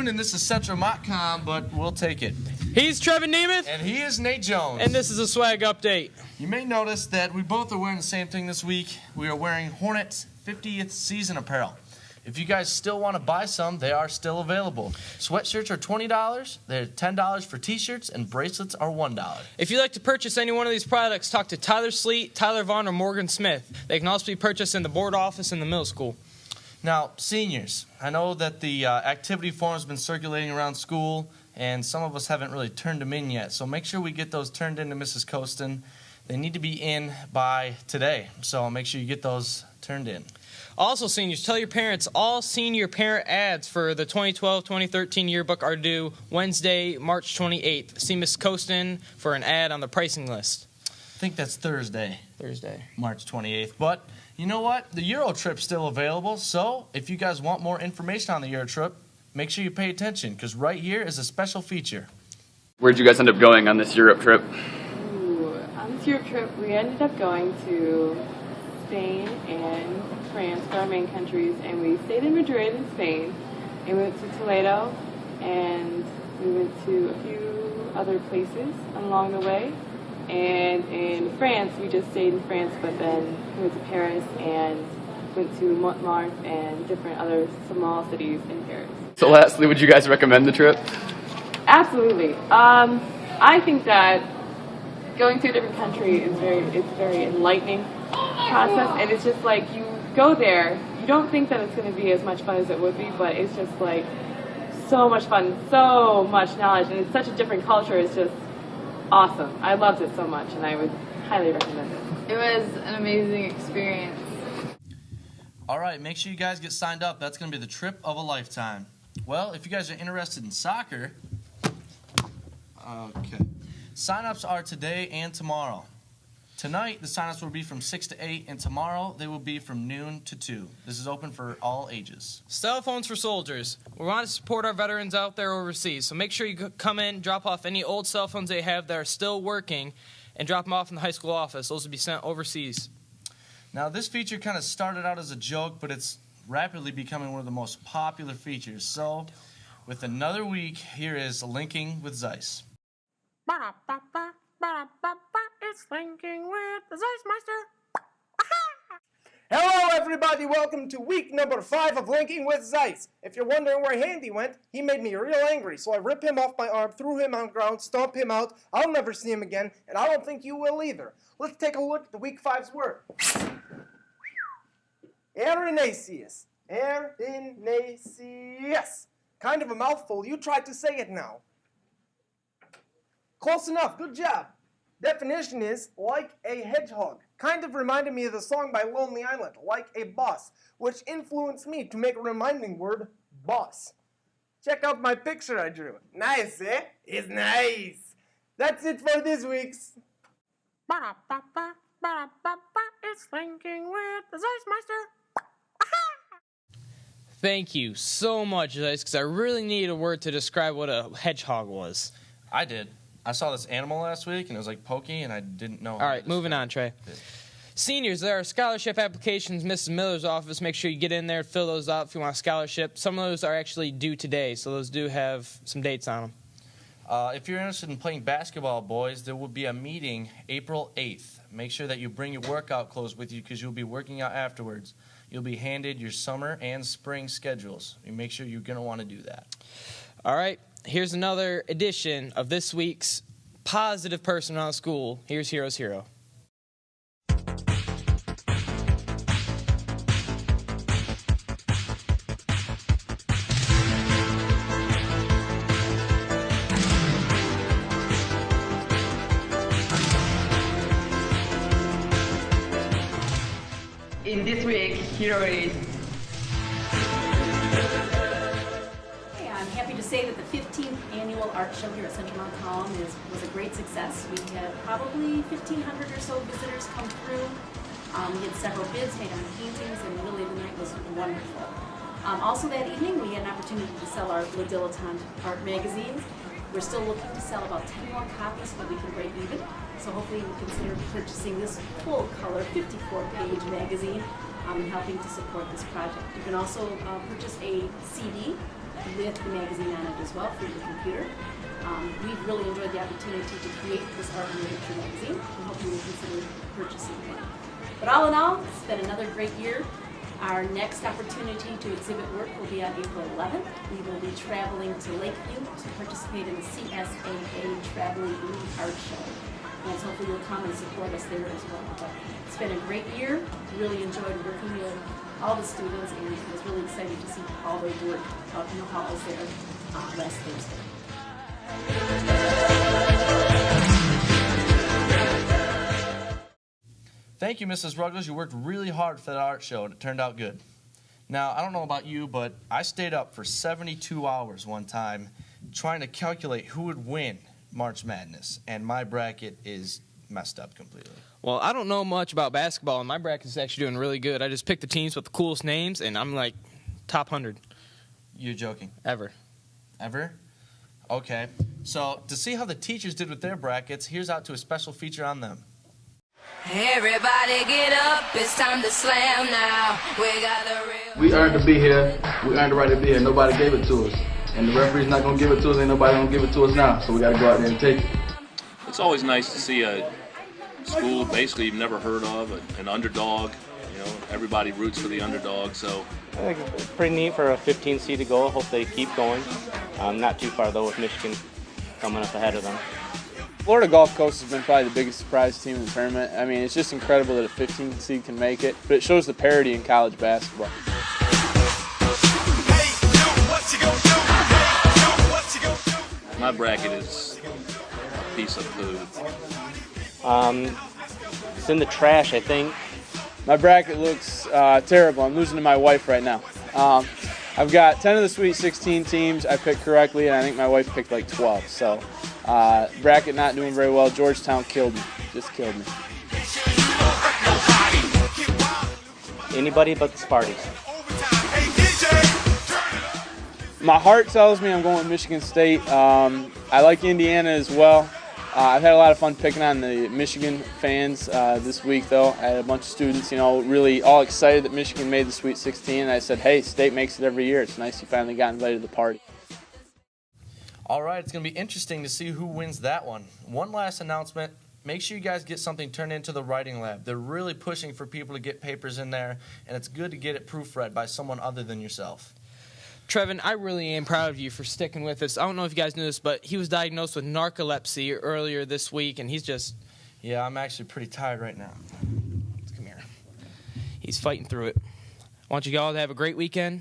afternoon, and this is Central Montcalm, but we'll take it. He's Trevor Nemeth. And he is Nate Jones. And this is a swag update. You may notice that we both are wearing the same thing this week. We are wearing Hornets 50th season apparel. If you guys still want to buy some, they are still available. Sweatshirts are $20. They're $10 for T-shirts, and bracelets are $1. If you'd like to purchase any one of these products, talk to Tyler Sleet, Tyler Vaughn, or Morgan Smith. They can also be purchased in the board office in the middle school. Now, seniors, I know that the activity form has been circulating around school, and some of us haven't really turned them in yet. So make sure we get those turned in to Mrs. Costin. They need to be in by today, so make sure you get those turned in. Also, seniors, tell your parents all senior parent ads for the 2012-2013 yearbook are due Wednesday, March 28th. See Miss Costin for an ad on the pricing list. I think that's Thursday, Thursday, March 28th. But you know what? The Euro trip's still available, so if you guys want more information on the Euro trip, make sure you pay attention, because right here is a special feature. Where'd you guys end up going on this Europe trip? On this Europe trip, we ended up going to Spain and France for our main countries, and we stayed in Madrid in Spain, and we went to Toledo, and we went to a few other places along the way. And in France, we just stayed in France, but then we went to Paris and went to Montmartre and different other small cities in Paris. So lastly, would you guys recommend the trip? Absolutely. I think that going to a different country is very enlightening process, and it's just like you go there, you don't think that it's going to be as much fun as it would be, but it's just like so much fun, so much knowledge, and it's such a different culture. It's just awesome. I loved it so much, and I would highly recommend it. It was an amazing experience. All right, make sure you guys get signed up. That's going to be the trip of a lifetime. Well, if you guys are interested in soccer, okay, sign-ups are today and tomorrow. Tonight, the sign-ups will be from 6 to 8, and tomorrow they will be from noon to 2. This is open for all ages. Cell phones for soldiers. We want to support our veterans out there overseas, so make sure you come in, drop off any old cell phones they have that are still working, and drop them off in the high school office. Those will be sent overseas. Now, this feature kind of started out as a joke, but it's rapidly becoming one of the most popular features. So, with another week, here is Lincing with Zeis. It's Lincing with the Zeis Meister. Hello everybody, welcome to week number 5 of Lincing with Zeis. If you're wondering where Handy went, he made me real angry, so I ripped him off my arm, threw him on the ground, stomped him out. I'll never see him again, and I don't think you will either. Let's take a look at the week 5's word. Erinaceous. Erinaceous. Kind of a mouthful. You try to say it now. Close enough. Good job. Definition is like a hedgehog. Kind of reminded me of the song by Lonely Island, Like a Boss, which influenced me to make a reminding word, boss. Check out my picture I drew. Nice, eh? It's nice. That's it for this week's. It's Lincing with the Zeis Meister. Thank you so much, Zeis, because I really needed a word to describe what a hedgehog was. I did. I saw this animal last week, and it was like pokey, and I didn't know. All right, moving on, Trey. Seniors, there are scholarship applications in Mrs. Miller's office. Make sure you get in there, fill those out if you want a scholarship. Some of those are actually due today, so those do have some dates on them. If you're interested in playing basketball, boys, there will be a meeting April 8th. Make sure that you bring your workout clothes with you because you'll be working out afterwards. You'll be handed your summer and spring schedules. You make sure you're going to want to do that. All right, here's another edition of this week's positive person around school. Here's Hiro's Hiro. In this week, Hiro is... Hey, I'm happy to say that the 15th annual art show here at Central Montcalm was a great success. We had probably 1,500 or so visitors come through. We had several bids made on paintings, and really the night was wonderful. Also that evening, we had an opportunity to sell our Le Dilettante art magazines. We're still looking to sell about 10 more copies so that we can break even. So hopefully you consider purchasing this full-color 54-page magazine and helping to support this project. You can also purchase a CD with the magazine on it as well for your computer. We've really enjoyed the opportunity to create this art and literature magazine and hope you will consider purchasing one. But all in all, it's been another great year. Our next opportunity to exhibit work will be on April 11th. We will be traveling to Lakeview to participate in the CSAA Traveling League Art Show. And so hopefully you'll come and support us there as well. But it's been a great year. Really enjoyed working with all the students, and it was really exciting to see all their work out in the halls there last Thursday. Thank you, Mrs. Ruggles. You worked really hard for that art show, and it turned out good. Now, I don't know about you, but I stayed up for 72 hours one time trying to calculate who would win March Madness, and my bracket is messed up completely. Well, I don't know much about basketball, and my bracket is actually doing really good. I just picked the teams with the coolest names, and I'm like top 100. You're joking. Ever. Okay. So, to see how the teachers did with their brackets, here's out to a special feature on them. Everybody get up, it's time to slam now. We got the real. We earned to be here. We earned the right to be here. Nobody gave it to us. And the referee's not going to give it to us. Ain't nobody going to give it to us now. So we got to go out there and take it. It's always nice to see a school basically you've never heard of, an underdog. You know, everybody roots for the underdog. So I think it's pretty neat for a 15 seed to go. Hope they keep going. Not too far, though, with Michigan coming up ahead of them. Florida Gulf Coast has been probably the biggest surprise team in the tournament. I mean, it's just incredible that a 15 seed can make it, but it shows the parity in college basketball. my bracket is a piece of food. It's in the trash, I think. My bracket looks terrible. I'm losing to my wife right now. I've got 10 of the Sweet 16 teams I picked correctly, and I think my wife picked like 12. So bracket not doing very well. Georgetown killed me. Just killed me. Anybody but the Sparties. My heart tells me I'm going with Michigan State. I like Indiana as well. I've had a lot of fun picking on the Michigan fans this week, though. I had a bunch of students, really all excited that Michigan made the Sweet 16. And I said, hey, State makes it every year. It's nice you finally got invited to the party. All right, it's going to be interesting to see who wins that one. One last announcement. Make sure you guys get something turned into the writing lab. They're really pushing for people to get papers in there, and it's good to get it proofread by someone other than yourself. Trevin, I really am proud of you for sticking with us. I don't know if you guys knew this, but he was diagnosed with narcolepsy earlier this week, and he's just... Yeah, I'm actually pretty tired right now. Come here. He's fighting through it. I want you all to have a great weekend.